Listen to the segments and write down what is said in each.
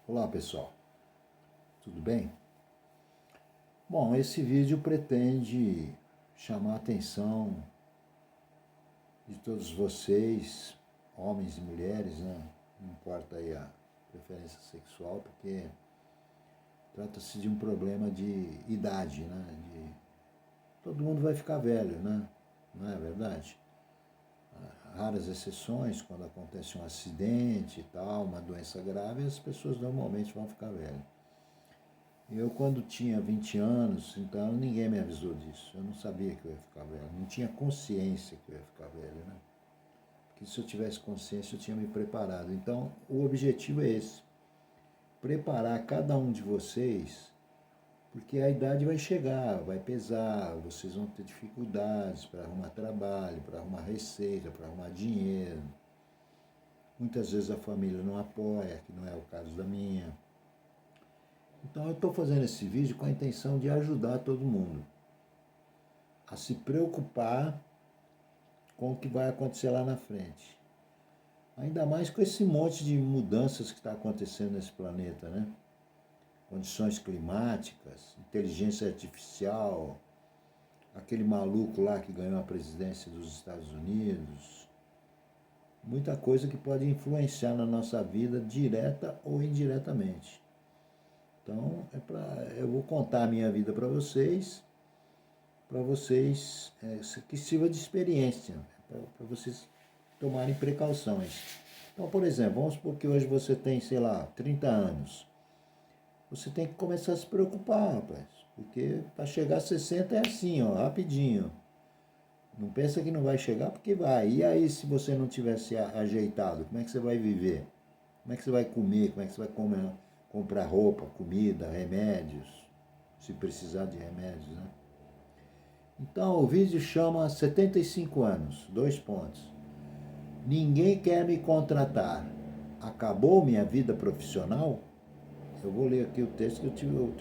Olá pessoal, tudo bem? Bom, esse vídeo pretende chamar a atenção de todos vocês, homens e mulheres, né? Não importa aí a preferência sexual, porque trata-se de um problema de idade, né? Todo mundo vai ficar velho, né? Não é verdade? Raras exceções, quando acontece um acidente e tal, uma doença grave, as pessoas normalmente vão ficar velhas. Eu, quando tinha 20 anos, então ninguém me avisou disso. Eu não sabia que eu ia ficar velho, não tinha consciência que eu ia ficar velho, né? Porque se eu tivesse consciência, eu tinha me preparado. Então, o objetivo é esse: preparar cada um de vocês, porque a idade vai chegar, vai pesar, vocês vão ter dificuldades para arrumar trabalho, para arrumar receita, para arrumar dinheiro. Muitas vezes a família não apoia, que não é o caso da minha. Então eu estou fazendo esse vídeo com a intenção de ajudar todo mundo a se preocupar com o que vai acontecer lá na frente. Ainda mais com esse monte de mudanças que está acontecendo nesse planeta, né? Condições climáticas, inteligência artificial, aquele maluco lá que ganhou a presidência dos Estados Unidos. Muita coisa que pode influenciar na nossa vida, direta ou indiretamente. Então, eu vou contar a minha vida para vocês que sirva de experiência, para vocês tomarem precauções. Então, por exemplo, vamos supor que hoje você tem, sei lá, 30 anos. Você tem que começar a se preocupar, rapaz, porque para chegar a 60 é assim, ó, rapidinho. Não pensa que não vai chegar, porque vai. E aí, se você não tivesse ajeitado, como é que você vai viver? Como é que você vai comer? Como é que você vai comprar roupa, comida, remédios? Se precisar de remédios, né? Então, o vídeo chama 75 anos, 2 pontos. Ninguém quer me contratar. Acabou minha vida profissional? Eu vou ler aqui o texto, que o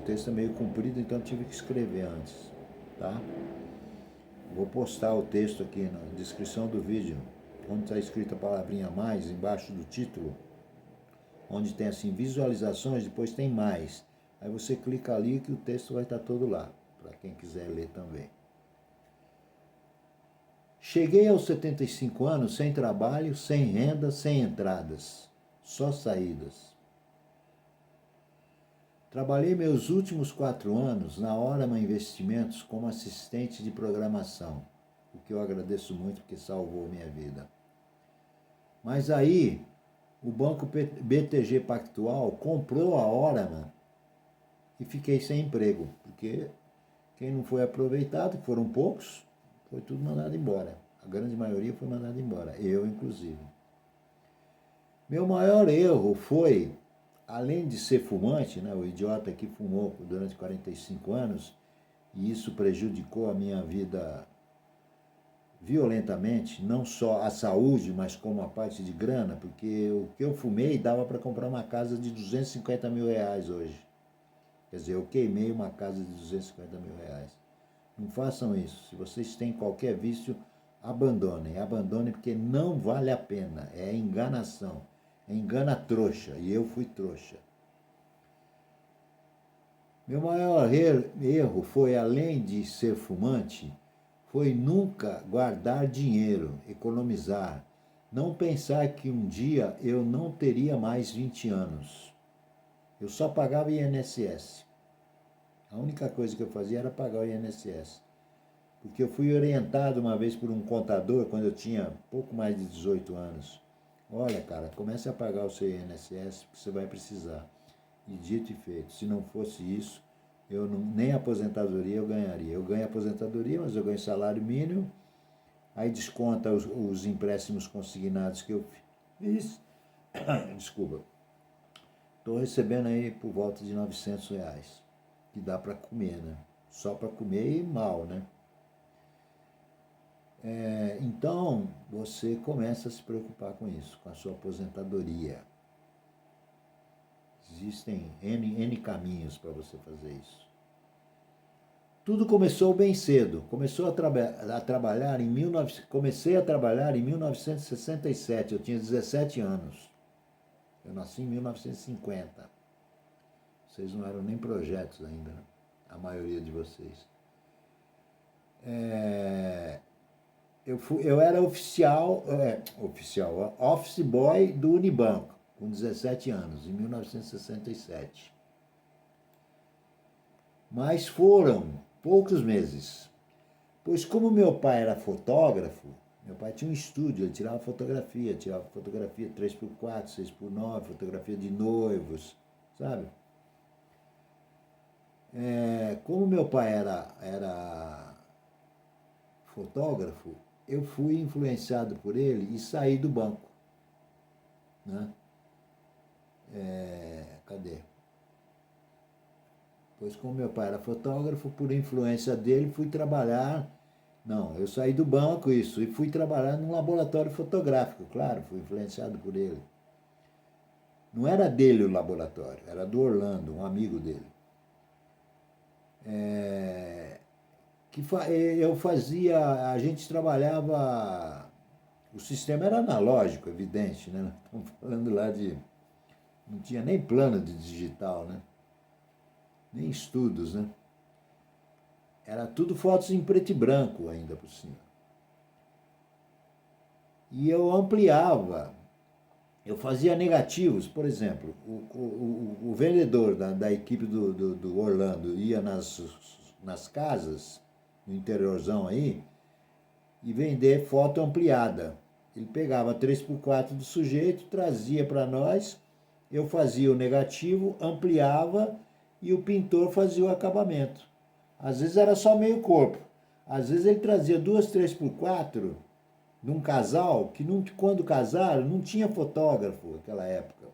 texto é meio comprido, então eu tive que escrever antes, tá? Vou postar o texto aqui na descrição do vídeo, onde está escrita a palavrinha mais, embaixo do título, onde tem assim, visualizações, depois tem mais. Aí você clica ali que o texto vai estar todo lá, para quem quiser ler também. Cheguei aos 75 anos sem trabalho, sem renda, sem entradas, só saídas. Trabalhei meus últimos 4 anos na Orama Investimentos como assistente de programação, o que eu agradeço muito porque salvou minha vida. Mas aí, o banco BTG Pactual comprou a Orama e fiquei sem emprego, porque quem não foi aproveitado, que foram poucos, foi tudo mandado embora. A grande maioria foi mandada embora, eu inclusive. Meu maior erro foi, além de ser fumante, né, o idiota que fumou durante 45 anos, e isso prejudicou a minha vida violentamente, não só a saúde, mas como a parte de grana, porque o que eu fumei dava para comprar uma casa de 250 mil reais hoje. Quer dizer, eu queimei uma casa de 250 mil reais. Não façam isso. Se vocês têm qualquer vício, abandonem. Abandonem porque não vale a pena. É enganação. É engana trouxa. E eu fui trouxa. Meu maior erro foi, além de ser fumante, foi nunca guardar dinheiro, economizar. Não pensar que um dia eu não teria mais 20 anos. Eu só pagava INSS. A única coisa que eu fazia era pagar o INSS. Porque eu fui orientado uma vez por um contador, quando eu tinha pouco mais de 18 anos. Olha, cara, comece a pagar o seu INSS, porque você vai precisar. E dito e feito, se não fosse isso, eu não, nem aposentadoria eu ganharia. Eu ganho aposentadoria, mas eu ganho salário mínimo, aí desconta os empréstimos consignados que eu fiz. Desculpa. Estou recebendo aí por volta de 900 reais, que dá para comer, né? Só para comer e mal, né? Então, você começa a se preocupar com isso, com a sua aposentadoria. Existem N caminhos para você fazer isso. Tudo começou bem cedo. Comecei a trabalhar em 1967, eu tinha 17 anos. Eu nasci em 1950. Vocês não eram nem projetos ainda, né? A maioria de vocês. Eu era office boy do Unibanco, com 17 anos, em 1967. Mas foram poucos meses, pois como meu pai era fotógrafo, meu pai tinha um estúdio, ele tirava fotografia 3x4, 6x9, fotografia de noivos, sabe? Como meu pai era fotógrafo, eu fui influenciado por ele e saí do banco. Né? Cadê? Pois como meu pai era fotógrafo, por influência dele, fui trabalhar. Não, eu saí do banco, isso, e fui trabalhar num laboratório fotográfico, claro, fui influenciado por ele. Não era dele o laboratório, era do Orlando, um amigo dele. Eu fazia, a gente trabalhava, o sistema era analógico, evidente, né? Estamos falando lá não tinha nem plano de digital, né? Nem estudos, né? Era tudo fotos em preto e branco ainda por cima. E eu ampliava, eu fazia negativos, por exemplo, o vendedor da equipe do Orlando ia nas casas, no interiorzão aí, e vender foto ampliada. Ele pegava 3x4 do sujeito, trazia para nós, eu fazia o negativo, ampliava e o pintor fazia o acabamento. Às vezes era só meio corpo, às vezes ele trazia 2, 3x4 num casal que quando casaram não tinha fotógrafo naquela época.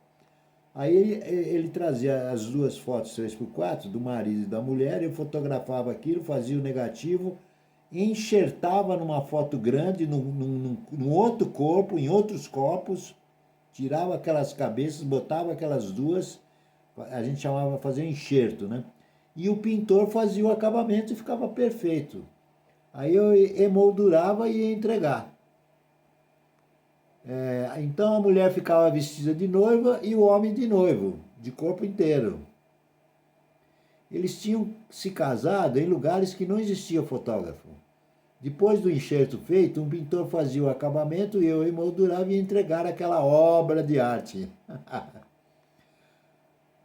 Aí ele trazia as duas fotos 3x4 do marido e da mulher, eu fotografava aquilo, fazia o negativo, enxertava numa foto grande, num outro corpo, em outros corpos, tirava aquelas cabeças, botava aquelas duas, a gente chamava fazer enxerto, né? E o pintor fazia o acabamento e ficava perfeito. Aí eu emoldurava e ia entregar. Então a mulher ficava vestida de noiva e o homem de noivo, de corpo inteiro. Eles tinham se casado em lugares que não existia fotógrafo. Depois do enxerto feito, um pintor fazia o acabamento e eu emoldurava e ia entregar aquela obra de arte.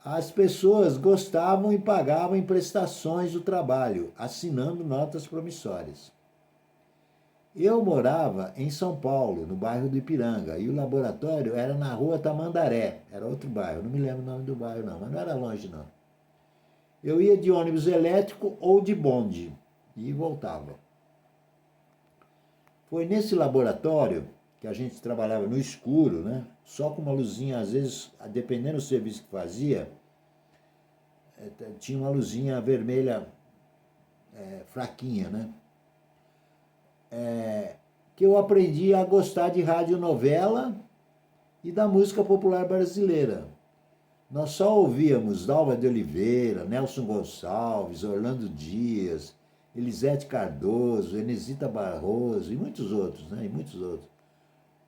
As pessoas gostavam e pagavam em prestações do trabalho, assinando notas promissórias. Eu morava em São Paulo, no bairro do Ipiranga, e o laboratório era na rua Tamandaré, era outro bairro, não me lembro o nome do bairro não, mas não era longe não. Eu ia de ônibus elétrico ou de bonde e voltava. Foi nesse laboratório que a gente trabalhava no escuro, né? Só com uma luzinha, às vezes, dependendo do serviço que fazia, tinha uma luzinha vermelha fraquinha, né? Que eu aprendi a gostar de radionovela e da música popular brasileira. Nós só ouvíamos Dalva de Oliveira, Nelson Gonçalves, Orlando Dias, Elisete Cardoso, Enesita Barroso e muitos outros, né? E muitos outros.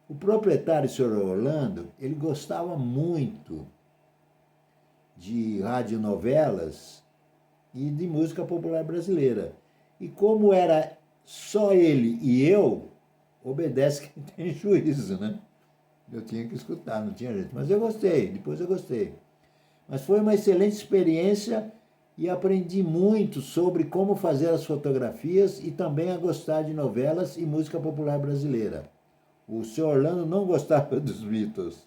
O proprietário, o senhor Orlando, ele gostava muito de radionovelas e de música popular brasileira. E como era só ele e eu, obedece quem tem juízo, né? Eu tinha que escutar, não tinha jeito. Mas eu gostei, depois eu gostei. Mas foi uma excelente experiência e aprendi muito sobre como fazer as fotografias e também a gostar de novelas e música popular brasileira. O senhor Orlando não gostava dos Beatles.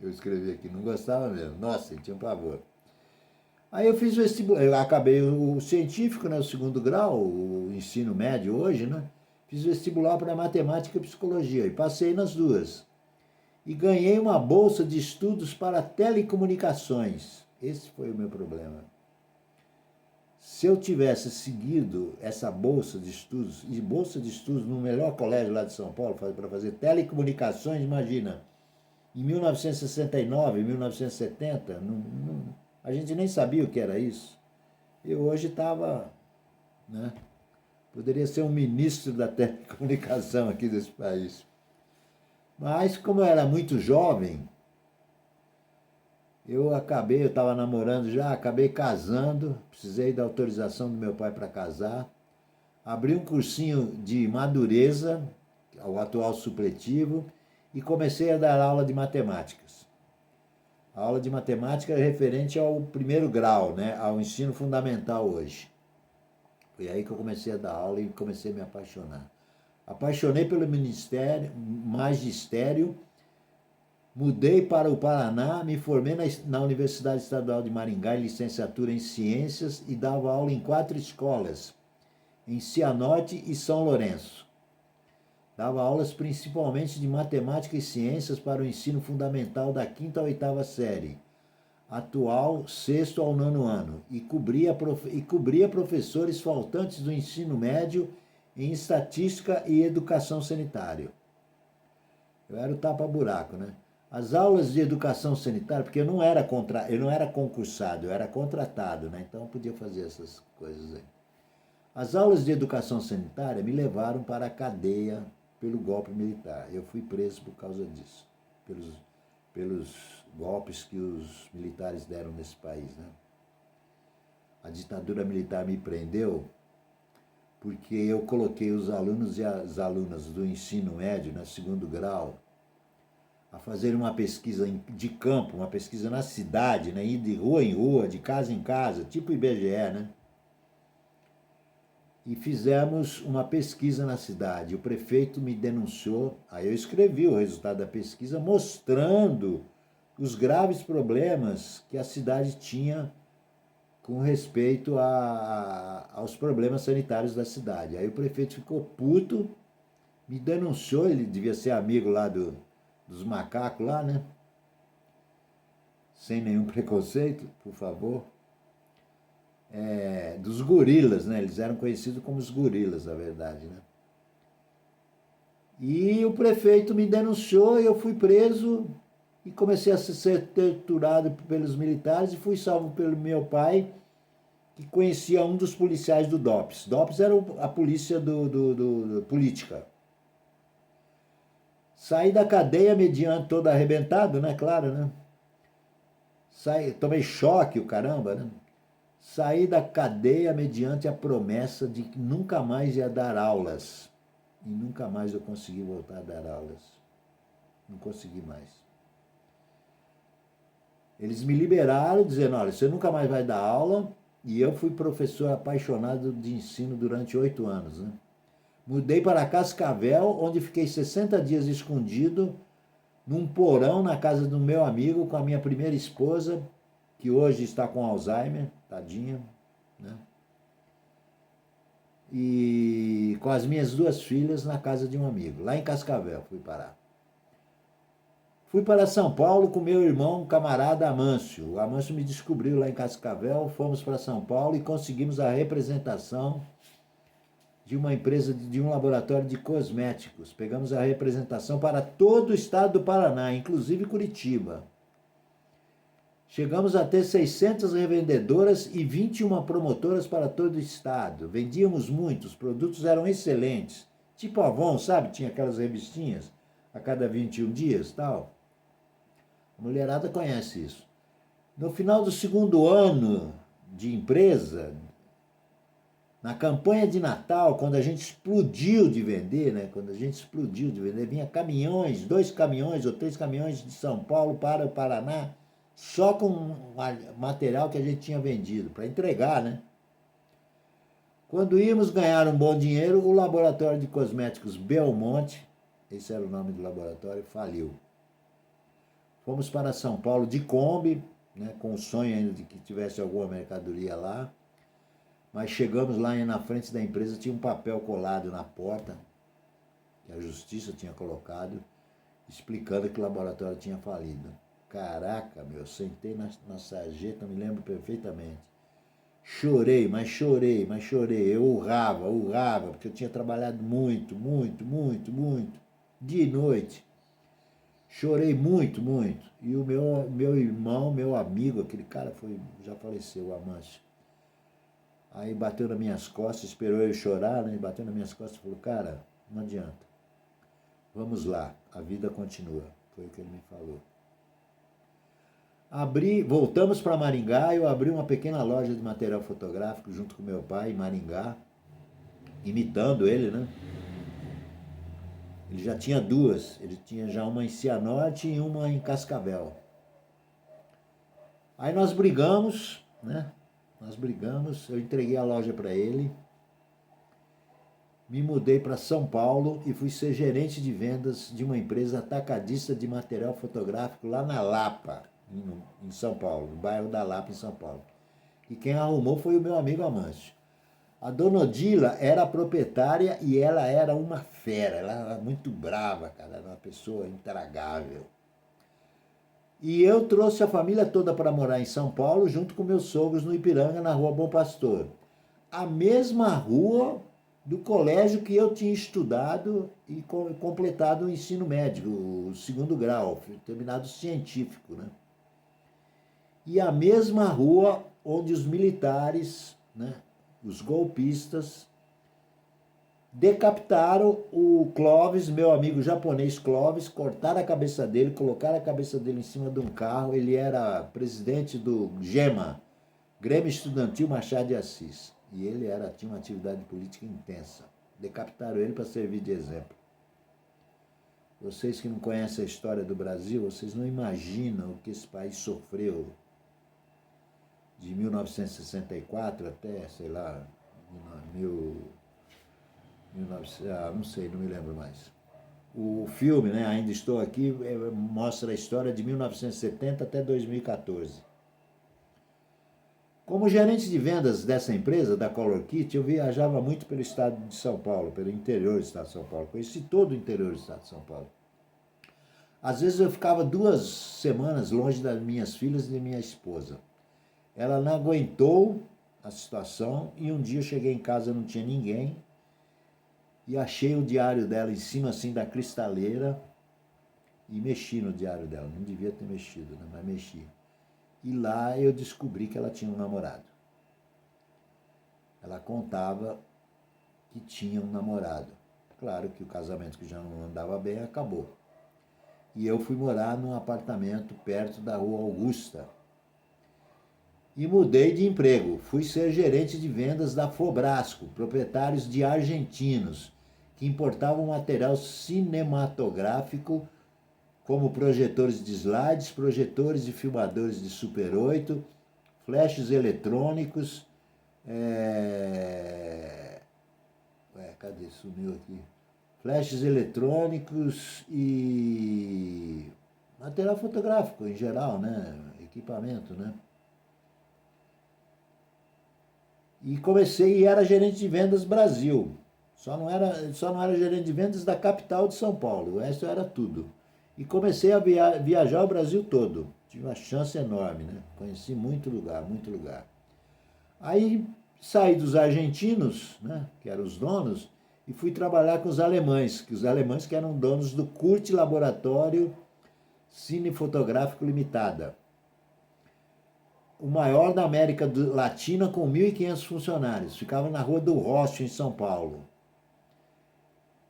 Eu escrevi aqui, não gostava mesmo. Nossa, ele tinha um pavor. Aí eu fiz o vestibular, eu acabei o científico, né, o segundo grau, o ensino médio hoje, né? Fiz vestibular para matemática e psicologia e passei nas duas. E ganhei uma bolsa de estudos para telecomunicações. Esse foi o meu problema. Se eu tivesse seguido essa bolsa de estudos no melhor colégio lá de São Paulo, para fazer telecomunicações, imagina, em 1969, 1970, a gente nem sabia o que era isso. Eu hoje estava, né? Poderia ser um ministro da telecomunicação aqui desse país. Mas, como eu era muito jovem, eu estava namorando já, acabei casando, precisei da autorização do meu pai para casar, abri um cursinho de madureza, o atual supletivo, e comecei a dar aula de matemáticas. A aula de matemática é referente ao primeiro grau, né, ao ensino fundamental hoje. Foi aí que eu comecei a dar aula e comecei a me apaixonar. Apaixonei pelo magistério, mudei para o Paraná, me formei na Universidade Estadual de Maringá em licenciatura em Ciências e dava aula em 4 escolas, em Cianorte e São Lourenço. Dava aulas principalmente de matemática e ciências para o ensino fundamental da 5ª à 8ª série, atual 6º ao 9º ano, e cobria professores faltantes do ensino médio em estatística e educação sanitária. Eu era o tapa-buraco, né? As aulas de educação sanitária, porque eu não era concursado, eu era contratado, né? Então eu podia fazer essas coisas aí. As aulas de educação sanitária me levaram para a cadeia pelo golpe militar. Eu fui preso por causa disso, pelos golpes que os militares deram nesse país, né? A ditadura militar me prendeu porque eu coloquei os alunos e as alunas do ensino médio, no 2º grau, a fazer uma pesquisa de campo, uma pesquisa na cidade, né? Ir de rua em rua, de casa em casa, tipo IBGE, né? E fizemos uma pesquisa na cidade. O prefeito me denunciou, aí eu escrevi o resultado da pesquisa mostrando os graves problemas que a cidade tinha com respeito aos problemas sanitários da cidade. Aí o prefeito ficou puto, me denunciou, ele devia ser amigo lá dos macacos lá, né? Sem nenhum preconceito, por favor. Dos gorilas, né? Eles eram conhecidos como os gorilas, na verdade, né? E o prefeito me denunciou e eu fui preso e comecei a ser torturado pelos militares e fui salvo pelo meu pai, que conhecia um dos policiais do DOPS. DOPS era a polícia política. Saí da cadeia mediante todo arrebentado, né? Claro, né? Tomei choque, o caramba, né? Saí da cadeia mediante a promessa de que nunca mais ia dar aulas. E nunca mais eu consegui voltar a dar aulas. Não consegui mais. Eles me liberaram dizendo, olha, você nunca mais vai dar aula. E eu fui professor apaixonado de ensino durante 8 anos, né? Mudei para Cascavel, onde fiquei 60 dias escondido num porão na casa do meu amigo com a minha primeira esposa, que hoje está com Alzheimer, tadinha, né? E com as minhas 2 filhas na casa de um amigo, lá em Cascavel fui parar. Fui para São Paulo com meu irmão, camarada Amâncio. O Amâncio me descobriu lá em Cascavel, fomos para São Paulo e conseguimos a representação de uma empresa, de um laboratório de cosméticos. Pegamos a representação para todo o estado do Paraná, inclusive Curitiba. Chegamos a ter 600 revendedoras e 21 promotoras para todo o estado. Vendíamos muito, os produtos eram excelentes. Tipo Avon, sabe? Tinha aquelas revistinhas a cada 21 dias, tal. A mulherada conhece isso. No final do 2º ano de empresa, na campanha de Natal, quando a gente explodiu de vender, né? Quando a gente explodiu de vender, vinha caminhões, 2 caminhões ou 3 caminhões de São Paulo para o Paraná, só com material que a gente tinha vendido, para entregar, né? Quando íamos ganhar um bom dinheiro, o laboratório de cosméticos Belmonte, esse era o nome do laboratório, faliu. Fomos para São Paulo de Kombi, né, com o sonho ainda de que tivesse alguma mercadoria lá, mas chegamos lá e na frente da empresa tinha um papel colado na porta, que a justiça tinha colocado, explicando que o laboratório tinha falido. Caraca, meu, sentei na sarjeta, me lembro perfeitamente. Chorei, mas chorei, mas chorei. Eu urrava, porque eu tinha trabalhado muito, muito, muito, muito, dia e noite. Chorei muito, muito. E o meu irmão, meu amigo, aquele cara já faleceu, o Amâncio. Aí bateu nas minhas costas, esperou eu chorar, né? Bateu nas minhas costas e falou, cara, não adianta. Vamos lá, a vida continua. Foi o que ele me falou. Voltamos para Maringá, eu abri uma pequena loja de material fotográfico junto com meu pai em Maringá, imitando ele, né? Ele já tinha duas, ele tinha já uma em Cianorte e uma em Cascavel. Aí nós brigamos, né? Nós brigamos, eu entreguei a loja para ele, me mudei para São Paulo e fui ser gerente de vendas de uma empresa atacadista de material fotográfico lá na Lapa, em São Paulo, no bairro da Lapa, em São Paulo. E quem arrumou foi o meu amigo Amâncio. A dona Odila era a proprietária e ela era uma fera, ela era muito brava, cara, era uma pessoa intragável. E eu trouxe a família toda para morar em São Paulo, junto com meus sogros no Ipiranga, na Rua Bom Pastor. A mesma rua do colégio que eu tinha estudado e completado o ensino médio, o segundo grau, terminado científico, né? E a mesma rua onde os militares, né, os golpistas, decapitaram o Clóvis, meu amigo japonês Clóvis, cortaram a cabeça dele, colocaram a cabeça dele em cima de um carro. Ele era presidente do GEMA, Grêmio Estudantil Machado de Assis. E ele tinha uma atividade política intensa. Decapitaram ele para servir de exemplo. Vocês que não conhecem a história do Brasil, vocês não imaginam o que esse país sofreu de 1964 até, sei lá, não sei, não me lembro mais. O filme, né, Ainda Estou Aqui, mostra a história de 1970 até 2014. Como gerente de vendas dessa empresa, da Color Kit, eu viajava muito pelo estado de São Paulo, pelo interior do estado de São Paulo. Conheci todo o interior do estado de São Paulo. Às vezes eu ficava 2 semanas longe das minhas filhas e da minha esposa. Ela não aguentou a situação e um dia eu cheguei em casa, não tinha ninguém, e achei o diário dela em cima assim da cristaleira e mexi no diário dela. Não devia ter mexido, né? Mas mexi. E lá eu descobri que ela tinha um namorado. Ela contava que tinha um namorado. Claro que o casamento, que já não andava bem, acabou. E eu fui morar num apartamento perto da Rua Augusta. E mudei de emprego. Fui ser gerente de vendas da Fobrasco, proprietários de argentinos, que importavam material cinematográfico, como projetores de slides, projetores e filmadores de Super 8, flashes eletrônicos, cadê? Sumiu aqui. Flashes eletrônicos e material fotográfico em geral, né? Equipamento, né? E comecei e era gerente de vendas Brasil. Só não era gerente de vendas da capital de São Paulo. O resto era tudo. E comecei a viajar o Brasil todo. Tive uma chance enorme, né? Conheci muito lugar, muito lugar. Aí saí dos argentinos, né, que eram os donos, e fui trabalhar com os alemães, que eram donos do Curt Laboratório Cinefotográfico Limitada. O maior da América Latina, com 1.500 funcionários. Ficava na Rua do Rocio, em São Paulo.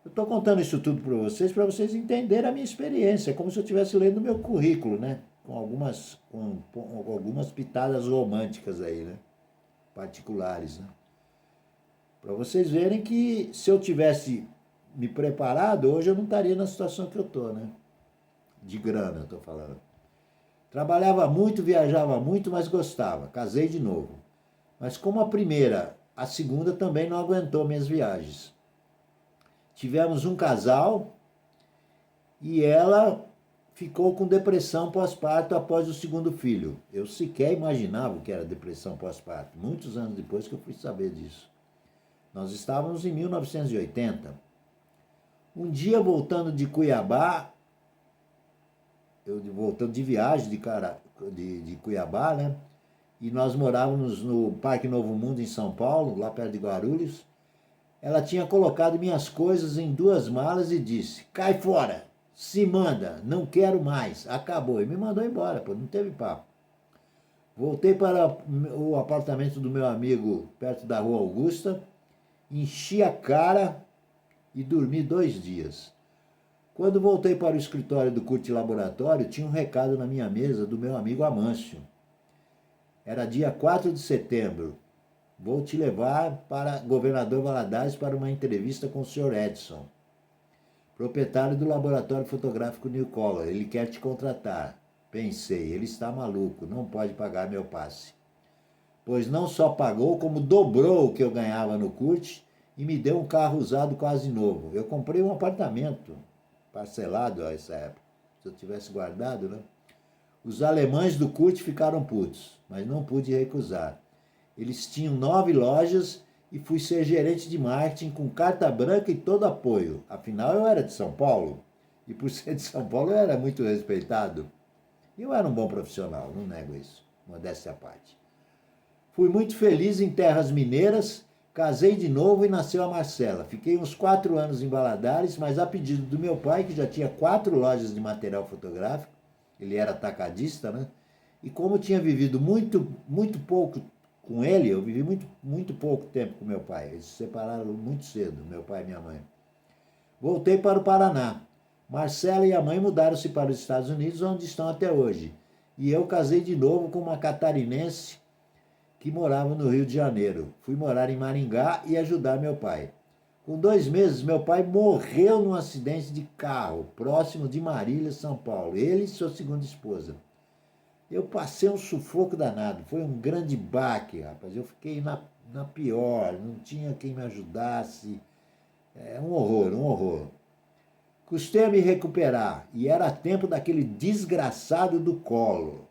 Eu estou contando isso tudo para vocês entenderem a minha experiência. É como se eu estivesse lendo o meu currículo, né? Com algumas pitadas românticas aí, né? Particulares, né? Para vocês verem que se eu tivesse me preparado, hoje eu não estaria na situação que eu estou, né? De grana, eu estou falando. Trabalhava muito, viajava muito, mas gostava. Casei de novo. Mas como a segunda também não aguentou minhas viagens. Tivemos um casal e ela ficou com depressão pós-parto após o segundo filho. Eu sequer imaginava o que era depressão pós-parto. Muitos anos depois que eu fui saber disso. Nós estávamos em 1980. Um dia, voltando de Cuiabá, voltando de viagem de Cuiabá, né? E nós morávamos no Parque Novo Mundo, em São Paulo, lá perto de Guarulhos. Ela tinha colocado minhas coisas em 2 malas e disse: cai fora, se manda, não quero mais, acabou. E me mandou embora, pô, não teve papo. Voltei para o apartamento do meu amigo, perto da Rua Augusta, enchi a cara e dormi 2 dias. Quando voltei para o escritório do Curte Laboratório, tinha um recado na minha mesa do meu amigo Amâncio. Era dia 4 de setembro. Vou te levar para Governador Valadares para uma entrevista com o Sr. Edson, proprietário do laboratório fotográfico New Color. Ele quer te contratar. Pensei, ele está maluco, não pode pagar meu passe. Pois não só pagou, como dobrou o que eu ganhava no Curte e me deu um carro usado quase novo. Eu comprei um apartamento parcelado a essa época. Se eu tivesse guardado, né? Os alemães do Curte ficaram putos, mas não pude recusar. Eles tinham 9 lojas e fui ser gerente de marketing com carta branca e todo apoio. Afinal, eu era de São Paulo e por ser de São Paulo eu era muito respeitado. Eu era um bom profissional, não nego isso, modéstia à parte. Fui muito feliz em terras mineiras, casei de novo e nasceu a Marcela. Fiquei uns 4 anos em Valadares, mas a pedido do meu pai, que já tinha 4 lojas de material fotográfico, ele era atacadista, né? E como tinha vivido muito pouco com ele, eu vivi muito pouco tempo com meu pai. Eles se separaram muito cedo, meu pai e minha mãe. Voltei para o Paraná. Marcela e a mãe mudaram-se para os Estados Unidos, onde estão até hoje. E eu casei de novo com uma catarinense que morava no Rio de Janeiro. Fui morar em Maringá e ajudar meu pai. Com 2 meses, meu pai morreu num acidente de carro, próximo de Marília, São Paulo. Ele e sua segunda esposa. Eu passei um sufoco danado, foi um grande baque, rapaz. Eu fiquei na pior, não tinha quem me ajudasse. É um horror, um horror. Custei a me recuperar e era tempo daquele desgraçado do Collor.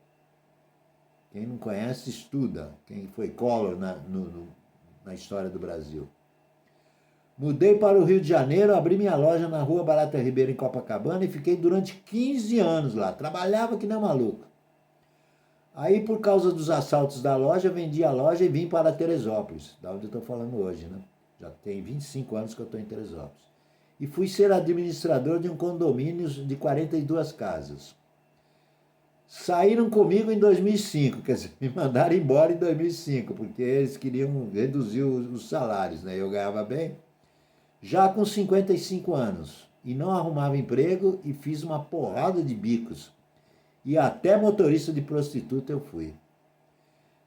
Quem não conhece, estuda. Quem foi Collor na história do Brasil. Mudei para o Rio de Janeiro, abri minha loja na Rua Barata Ribeiro, em Copacabana, e fiquei durante 15 anos lá. Trabalhava que nem maluco. Aí, por causa dos assaltos da loja, vendi a loja e vim para Teresópolis, da onde eu estou falando hoje, né? Já tem 25 anos que eu estou em Teresópolis. E fui ser administrador de um condomínio de 42 casas. Saíram comigo em 2005, quer dizer, me mandaram embora em 2005, porque eles queriam reduzir os salários, né? Eu ganhava bem. Já com 55 anos, e não arrumava emprego e fiz uma porrada de bicos. E até motorista de prostituta eu fui.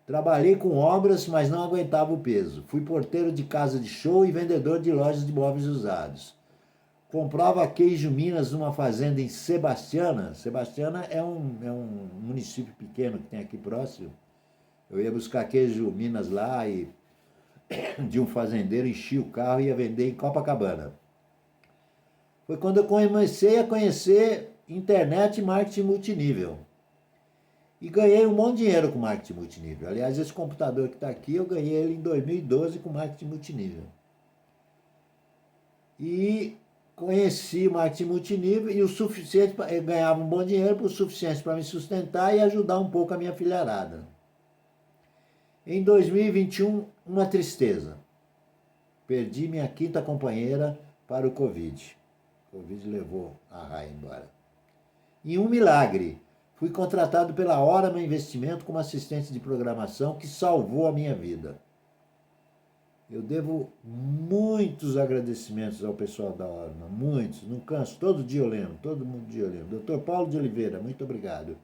Trabalhei com obras, mas não aguentava o peso. Fui porteiro de casa de show e vendedor de lojas de móveis usados. Comprava queijo Minas numa fazenda em Sebastiana. Sebastiana é um município pequeno que tem aqui próximo. Eu ia buscar queijo Minas lá e de um fazendeiro, enchia o carro e ia vender em Copacabana. Foi quando eu comecei a conhecer internet e marketing multinível. E ganhei um monte de dinheiro com marketing multinível. Aliás, esse computador que está aqui, eu ganhei ele em 2012 com marketing multinível. E conheci marketing multinível e o suficiente, eu ganhava um bom dinheiro, o suficiente para me sustentar e ajudar um pouco a minha filharada. Em 2021, uma tristeza. Perdi minha 5ª companheira para o Covid. O Covid levou a Raia embora. E um milagre. Fui contratado pela Orama Investimento como assistente de programação que salvou a minha vida. Eu devo muitos agradecimentos ao pessoal da Orama, muitos, não canso, todo dia eu lembro, todo mundo dia eu lembro. Dr. Paulo de Oliveira, muito obrigado.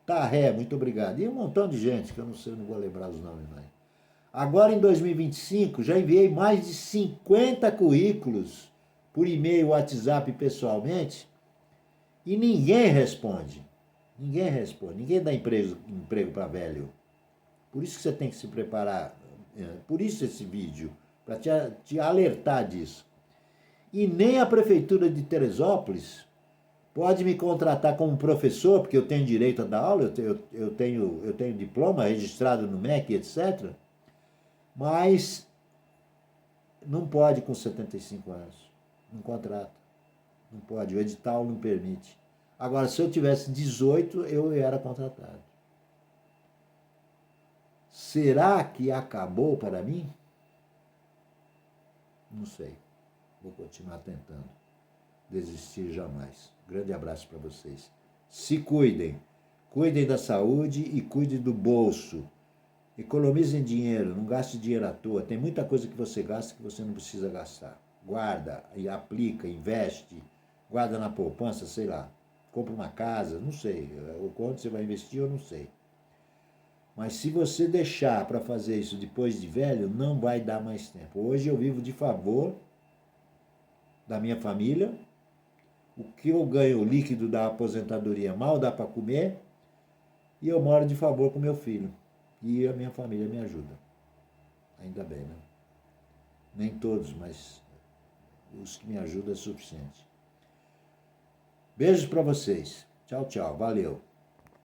Tarré, muito obrigado. E um montão de gente, que eu não sei, eu não vou lembrar os nomes mais. Agora em 2025, já enviei mais de 50 currículos por e-mail, WhatsApp e pessoalmente, e ninguém responde. Ninguém responde, ninguém dá emprego para velho. Por isso que você tem que se preparar, por isso esse vídeo, para te alertar disso. E nem a Prefeitura de Teresópolis pode me contratar como professor, porque eu tenho direito a dar aula, eu tenho diploma registrado no MEC, etc. Mas não pode com 75 anos, não contrata, não pode, o edital não permite. Agora, se eu tivesse 18, eu era contratado. Será que acabou para mim? Não sei. Vou continuar tentando. Desistir jamais. Grande abraço para vocês. Se cuidem. Cuidem da saúde e cuidem do bolso. Economizem dinheiro, não gaste dinheiro à toa. Tem muita coisa que você gasta que você não precisa gastar. Guarda, aplica, investe. guarda na poupança, sei lá, compra uma casa, não sei. O quanto você vai investir, eu não sei. Mas se você deixar para fazer isso depois de velho, não vai dar mais tempo. Hoje eu vivo de favor da minha família. O que eu ganho líquido da aposentadoria mal dá para comer. E eu moro de favor com meu filho. E a minha família me ajuda. Ainda bem, né? Nem todos, mas os que me ajudam é suficiente. Beijos para vocês. Tchau, tchau. Valeu.